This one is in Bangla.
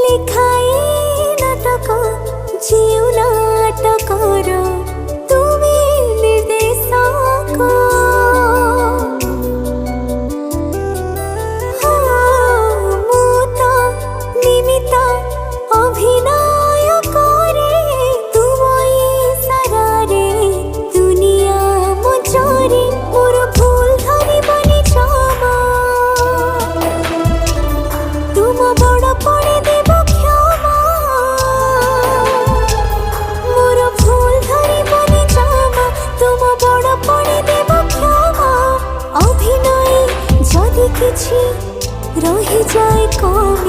লেখাই নাটক জিউ নাটকর তুমি নির্দেশক। মু তো নিমিত অভিনয় করে তুম ইশারারে দুনিয়া মঞ্চরে মোর ভুল ধরিবনি ক্ষমা। তুম বড় পড়ে দেব ক্ষমা, মোর ভুল ধরিবনি ক্ষমা। তুম বড় পড়ে দেব ক্ষমা। অভিনয়ে যদি কিছু রহি যায় কমে